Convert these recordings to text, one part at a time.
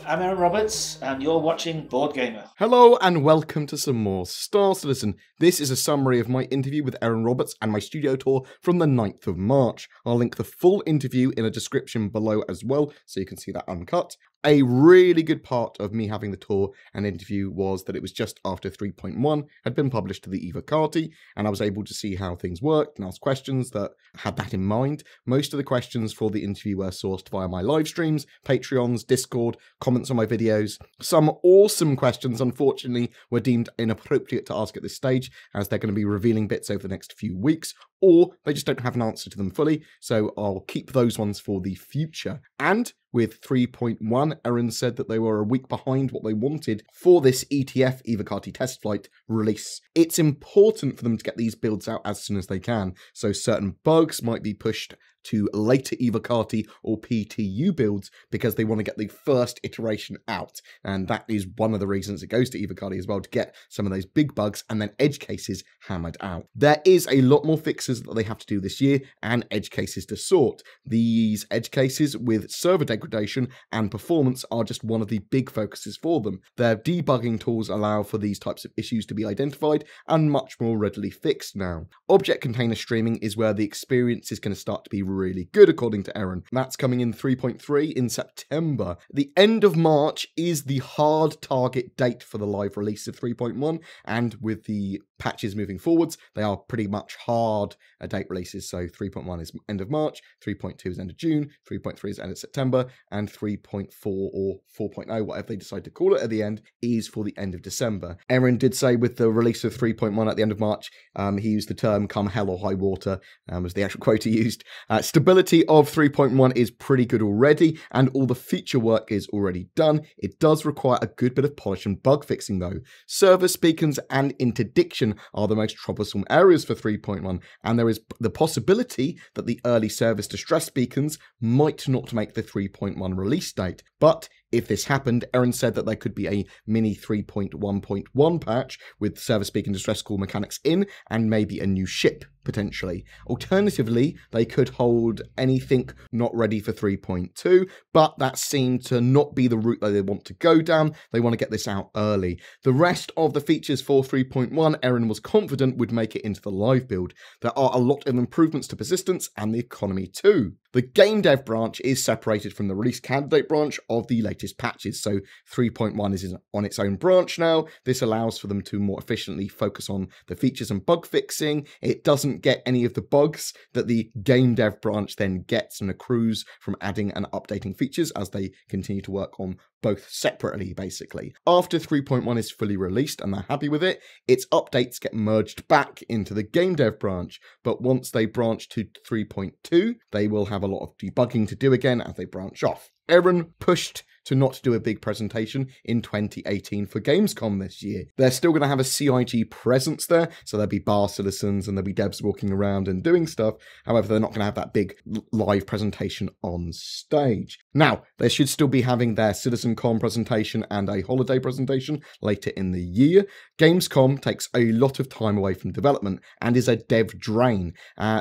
I'm Erin Roberts, and you're watching BoredGamer. Hello and welcome to some more Star Citizen. This is a summary of my interview with Erin Roberts and my studio tour from the 9th of March. I'll link the full interview in a description below as well, so you can see that uncut. A really good part of me having the tour and interview was that it was just after 3.1 had been published to the Evocati, and I was able to see how things worked and ask questions that had that in mind. Most of the questions for the interview were sourced via my live streams, Patreons, Discord, comments on my videos. Some awesome questions, unfortunately, were deemed inappropriate to ask at this stage, as they're going to be revealing bits over the next few weeks, or they just don't have an answer to them fully, so I'll keep those ones for the future. And with 3.1, Erin said that they were a week behind what they wanted for this ETF Evocati test flight release. It's important for them to get these builds out as soon as they can, so certain bugs might be pushed to later Evocati or PTU builds because they want to get the first iteration out, and that is one of the reasons it goes to Evocati as well, to get some of those big bugs and then edge cases hammered out. There is a lot more fixes that they have to do this year and edge cases to sort. These edge cases with server degradation and performance are just one of the big focuses for them. Their debugging tools allow for these types of issues to be identified and much more readily fixed now. Object container streaming is where the experience is going to start to be really good, according to Erin. That's coming in 3.3 in September. The end of March is the hard target date for the live release of 3.1, and with the patches moving forwards, they are pretty much hard date releases. So 3.1 is end of March, 3.2 is end of June, 3.3 is end of September, and 3.4 or 4.0, whatever they decide to call it at the end, is for the end of December. Erin did say with the release of 3.1 at the end of March, he used the term "come hell or high water," was the actual quote he used. Stability of 3.1 is pretty good already, and all the feature work is already done. It does require a good bit of polish and bug fixing though. Service beacons and interdiction are the most troublesome areas for 3.1, and there is the possibility that the early service distress beacons might not make the 3.1 release date. But if this happened, Erin said that there could be a mini 3.1.1 patch with service beacon distress call mechanics in, and maybe a new ship, potentially. Alternatively, they could hold anything not ready for 3.2, but that seemed to not be the route that they want to go down. They want to get this out early. The rest of the features for 3.1, Erin was confident would make it into the live build. There are a lot of improvements to persistence and the economy too. The game dev branch is separated from the release candidate branch of the latest patches, so 3.1 is on its own branch now. This allows for them to more efficiently focus on the features and bug fixing. It doesn't get any of the bugs that the game dev branch then gets and accrues from adding and updating features as they continue to work on both separately, basically. After 3.1 is fully released and they're happy with it, its updates get merged back into the game dev branch, but once they branch to 3.2, they will have a lot of debugging to do again as they branch off. Erin pushed to not do a big presentation in 2018 for Gamescom this year. They're still going to have a CIG presence there, so there'll be bar citizens and there'll be devs walking around and doing stuff. However, they're not going to have that big live presentation on stage. Now, they should still be having their CitizenCon presentation and a holiday presentation later in the year. Gamescom takes a lot of time away from development and is a dev drain.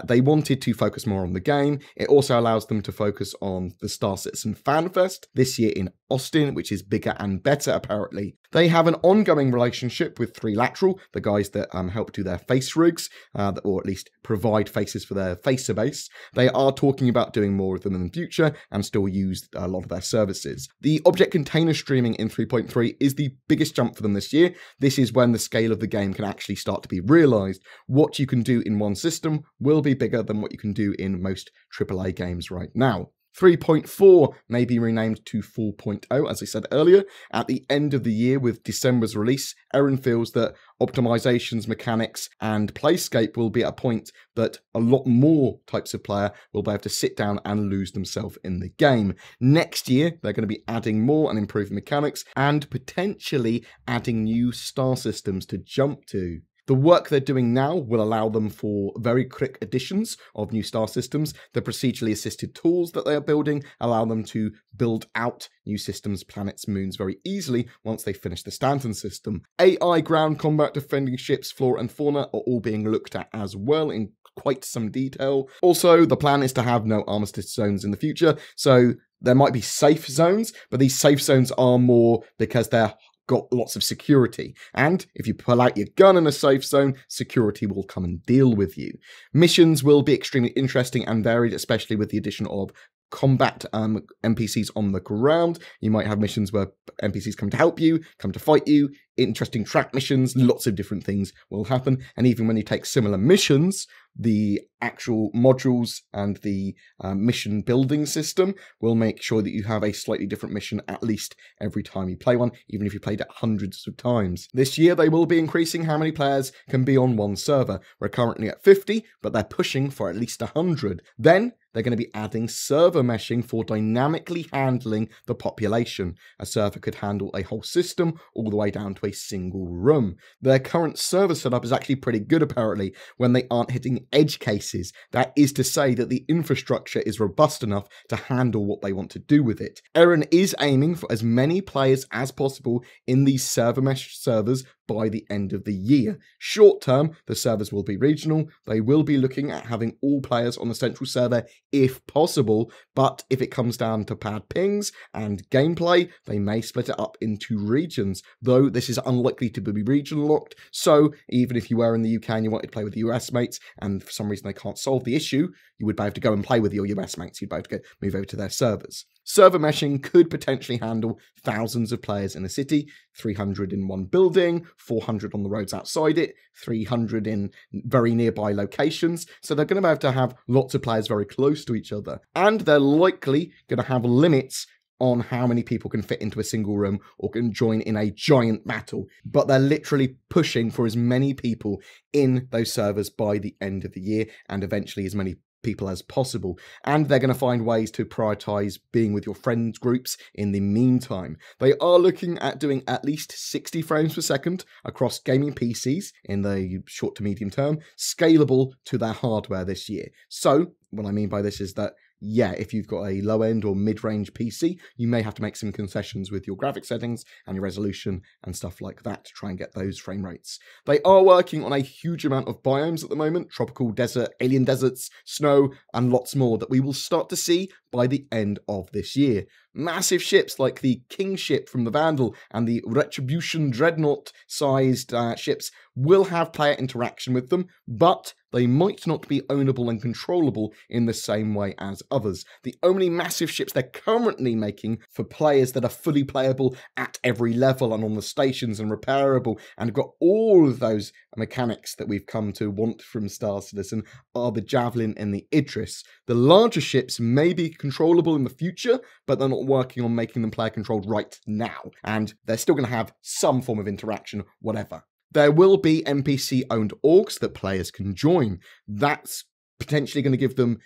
They wanted to focus more on the game. It also allows them to focus on the Star Citizen Fan Fest this year in Austin, which is bigger and better apparently. They have an ongoing relationship with 3Lateral, the guys that help do their face rigs, or at least provide faces for their facer base. They are talking about doing more of them in the future and still use a lot of their services. The object container streaming in 3.3 is the biggest jump for them this year. This is when the scale of the game can actually start to be realized. What you can do in one system will be bigger than what you can do in most AAA games right now. 3.4 may be renamed to 4.0, as I said earlier. At the end of the year with December's release, Erin feels that optimizations, mechanics, and playscape will be at a point that a lot more types of player will be able to sit down and lose themselves in the game. Next year, they're going to be adding more and improving mechanics, and potentially adding new star systems to jump to. The work they're doing now will allow them for very quick additions of new star systems. The procedurally assisted tools that they are building allow them to build out new systems, planets, moons very easily once they finish the Stanton system. AI, ground combat, defending ships, flora and fauna are all being looked at as well in quite some detail. Also, the plan is to have no Armistice Zones in the future, so There might be safe zones, but these safe zones are more because they're got lots of security. And if you pull out your gun in a safe zone, security will come and deal with you. Missions will be extremely interesting and varied, especially with the addition of combat NPCs on the ground. You might have missions where NPCs come to help you, come to fight you, interesting track missions, lots of different things will happen. And even when you take similar missions, the actual modules and the mission building system will make sure that you have a slightly different mission at least every time you play one, even if you played it hundreds of times. This year they will be increasing how many players can be on one server. We're currently at 50, but they're pushing for at least 100. Then they're going to be adding server meshing for dynamically handling the population. A server could handle a whole system all the way down to a single room. Their current server setup is actually pretty good apparently when they aren't hitting edge cases. That is to say that the infrastructure is robust enough to handle what they want to do with it. Erin is aiming for as many players as possible in these server mesh servers by the end of the year. Short term, the servers will be regional. They will be looking at having all players on the central server if possible, but if it comes down to pad pings and gameplay, they may split it up into regions, though this is unlikely to be region locked. So even if you were in the UK and you wanted to play with the US mates, and for some reason they can't solve the issue, you would be able to go and play with your US mates. You'd be able to move over to their servers. Server meshing could potentially handle thousands of players in a city, 300 in one building, 400 on the roads outside it, 300 in very nearby locations. So they're going to be able to have lots of players very close to each other. And they're likely going to have limits on how many people can fit into a single room or can join in a giant battle. But they're literally pushing for as many people in those servers by the end of the year, and eventually as many people as possible. And they're going to find ways to prioritize being with your friends groups in the meantime. They are looking at doing at least 60 frames per second across gaming PCs in the short to medium term, scalable to their hardware this year. So what I mean by this is that yeah, if you've got a low-end or mid-range PC, you may have to make some concessions with your graphic settings and your resolution and stuff like that to try and get those frame rates. They are working on a huge amount of biomes at the moment, tropical desert, alien deserts, snow, and lots more that we will start to see by the end of this year. Massive ships like the King ship from the Vandal and the Retribution Dreadnought-sized ships will have player interaction with them, but they might not be ownable and controllable in the same way as others. The only massive ships they're currently making for players that are fully playable at every level and on the stations and repairable and have got all of those mechanics that we've come to want from Star Citizen are the Javelin and the Idris. The larger ships may be controllable in the future, but they're not working on making them player controlled right now, and they're still going to have some form of interaction, whatever. There will be NPC-owned orgs that players can join. That's potentially going to give them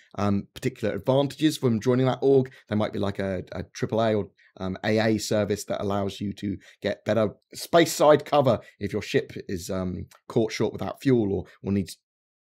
particular advantages from joining that org. There might be like a AAA or AA service that allows you to get better space side cover if your ship is caught short without fuel or needs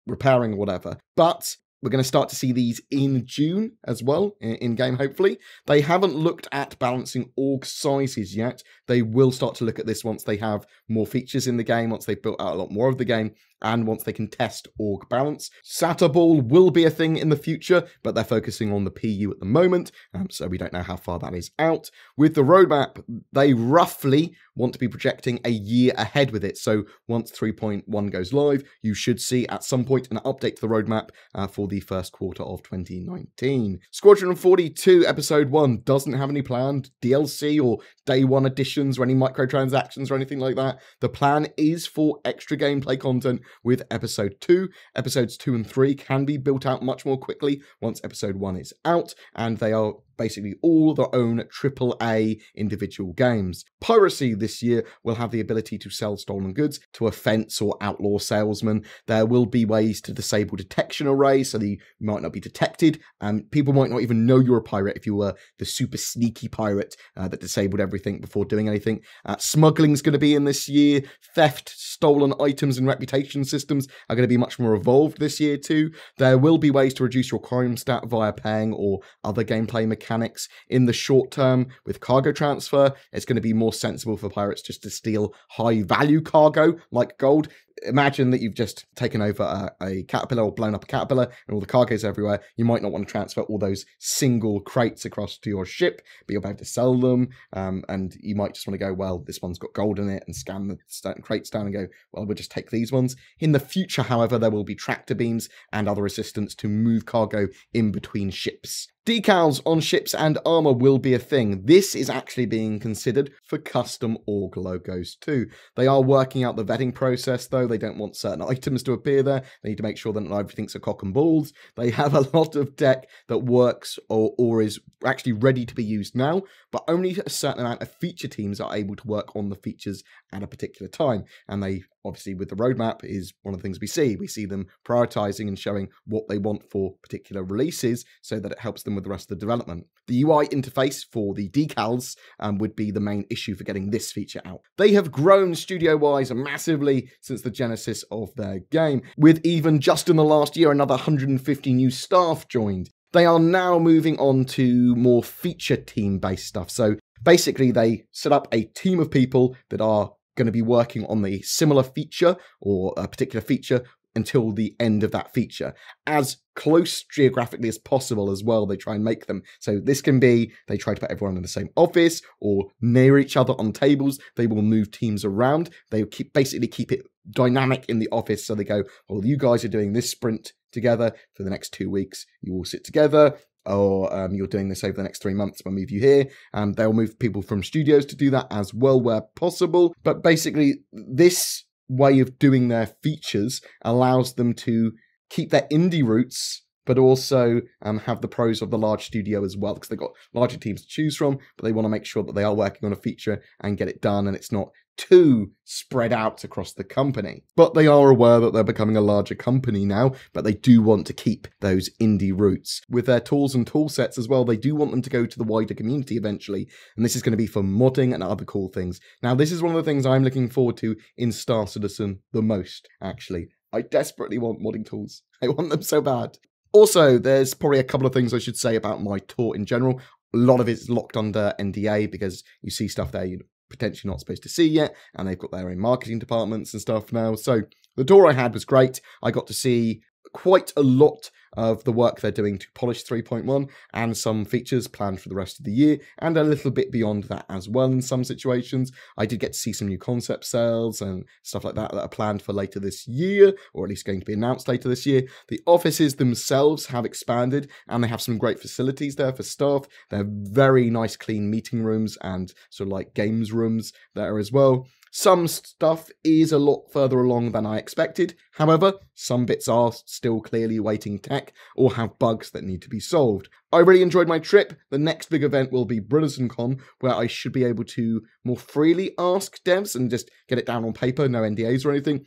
repairing or whatever. But we're going to start to see these in June as well, in-game hopefully. They haven't looked at balancing org sizes yet. They will start to look at this once they have more features in the game, once they've built out a lot more of the game, and once they can test org balance. SATA ball will be a thing in the future, but they're focusing on the PU at the moment, so we don't know how far that is out. With the roadmap, they roughly want to be projecting a year ahead with it, so once 3.1 goes live, you should see at some point an update to the roadmap for the first quarter of 2019. Squadron 42 Episode 1 doesn't have any planned DLC or Day 1 additions or any microtransactions or anything like that. The plan is for extra gameplay content with Episode 2. Episodes 2 and 3 can be built out much more quickly once Episode 1 is out, and they are basically all their own AAA individual games. Piracy this year will have the ability to sell stolen goods to a fence or outlaw salesman. There will be ways to disable detection arrays so that you might not be detected, and people might not even know you're a pirate if you were the super sneaky pirate that disabled everything before doing anything. Smuggling's going to be in this year. Theft, stolen items and reputation systems are going to be much more evolved this year too. There will be ways to reduce your crime stat via paying or other gameplay mechanics mechanics. In the short term, with cargo transfer, it's going to be more sensible for pirates just to steal high-value cargo, like gold. Imagine that you've just taken over a caterpillar or blown up a caterpillar and all the cargo's everywhere. You might not want to transfer all those single crates across to your ship, but you'll be able to sell them. And you might just want to go, well, this one's got gold in it, and scan the certain crates down and go, well, we'll just take these ones. In the future, however, there will be tractor beams and other assistance to move cargo in between ships. Decals on ships and armor will be a thing. This is actually being considered for custom org logos too. They are working out the vetting process though. They don't want certain items to appear there. They need to make sure that not everything's a cock and balls. They have a lot of tech that works or is actually ready to be used now, but only a certain amount of feature teams are able to work on the features at a particular time. And they, obviously with the roadmap, is one of the things we see. We see them prioritizing and showing what they want for particular releases so that it helps them with the rest of the development. The UI interface for the decals would be the main issue for getting this feature out. They have grown studio-wise massively since the genesis of their game, with even just in the last year another 150 new staff joined. They are now moving on to more feature team-based stuff. So basically they set up a team of people that are going to be working on the similar feature or a particular feature until the end of that feature. As close geographically as possible as well, they try and make them. So this can be, they try to put everyone in the same office or near each other on tables. They will move teams around. They basically keep it dynamic in the office. So they go, well, you guys are doing this sprint together for the next 2 weeks. You all sit together. Or you're doing this over the next 3 months, we'll move you here. They'll move people from studios to do that as well where possible. But basically, this way of doing their features allows them to keep their indie roots, but also have the pros of the large studio as well, because they've got larger teams to choose from, but they want to make sure that they are working on a feature and get it done, and it's not too spread out across the company. But they are aware that they're becoming a larger company now, but they do want to keep those indie roots. With their tools and tool sets as well, they do want them to go to the wider community eventually, and this is going to be for modding and other cool things. Now, this is one of the things I'm looking forward to in Star Citizen the most, actually. I desperately want modding tools. I want them so bad. Also, there's probably a couple of things I should say about my tour in general. A lot of it's locked under NDA because you see stuff there you're potentially not supposed to see yet, and they've got their own marketing departments and stuff now. So the tour I had was great. I got to see quite a lot of the work they're doing to polish 3.1 and some features planned for the rest of the year, and a little bit beyond that as well in some situations. I did get to see some new concept sales and stuff like that that are planned for later this year, or at least going to be announced later this year. The offices themselves have expanded, and they have some great facilities there for staff. They're very nice clean meeting rooms and sort of like games rooms there as well. Some stuff is a lot further along than I expected. However, some bits are still clearly awaiting tech or have bugs that need to be solved. I really enjoyed my trip. The next big event will be BoredGamer, where I should be able to more freely ask devs and just get it down on paper, no NDAs or anything.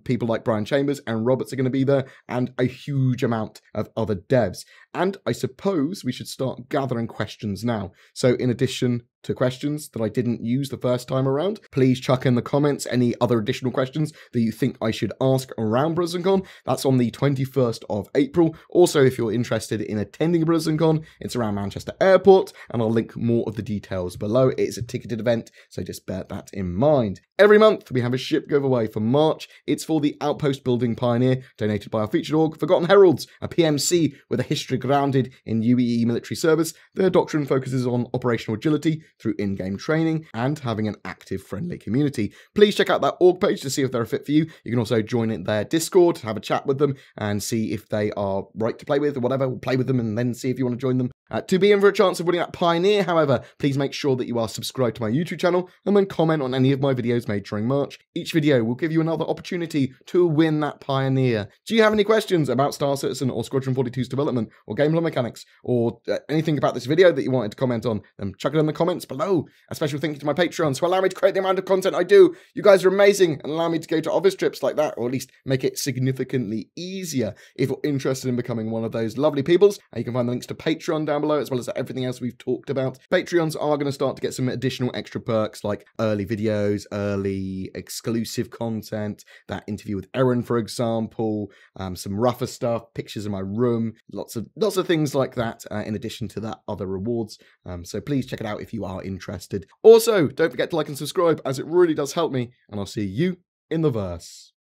People like Brian Chambers and Roberts are going to be there, and a huge amount of other devs. And I suppose we should start gathering questions now. So in addition to questions that I didn't use the first time around, please chuck in the comments any other additional questions that you think I should ask around BoredGamer. That's on the 21st of April. Also, if you're interested in attending BoredGamer, it's around Manchester Airport, and I'll link more of the details below. It is a ticketed event, so just bear that in mind. Every month, we have a ship giveaway for March. It's for the Outpost Building Pioneer, donated by our featured org, Forgotten Heralds, a PMC with a history grounded in UEE military service. Their doctrine focuses on operational agility through in-game training and having an active, friendly community. Please check out that org page to see if they're a fit for you. You can also join in their Discord, have a chat with them, and see if they are right to play with or whatever. We'll play with them and then see if you want to join them. To be in for a chance of winning that Pioneer, however, please make sure that you are subscribed to my YouTube channel and then comment on any of my videos made during March. Each video will give you another opportunity to win that Pioneer. Do you have any questions about Star Citizen or Squadron 42's development or gameplay mechanics or anything about this video that you wanted to comment on? Then chuck it in the comments below. A special thank you to my Patreons who allow me to create the amount of content I do. You guys are amazing and allow me to go to office trips like that, or at least make it significantly easier. If you're interested in becoming one of those lovely peoples, you can find the links to Patreon down down below, as well as everything else we've talked about. Patreons are going to start to get some additional extra perks, like early videos, early exclusive content, that interview with Erin, for example, some rougher stuff, pictures of my room, lots of things like that, in addition to that, other rewards. So please check it out if you are interested. Also, don't forget to like and subscribe, as it really does help me, and I'll see you in the verse.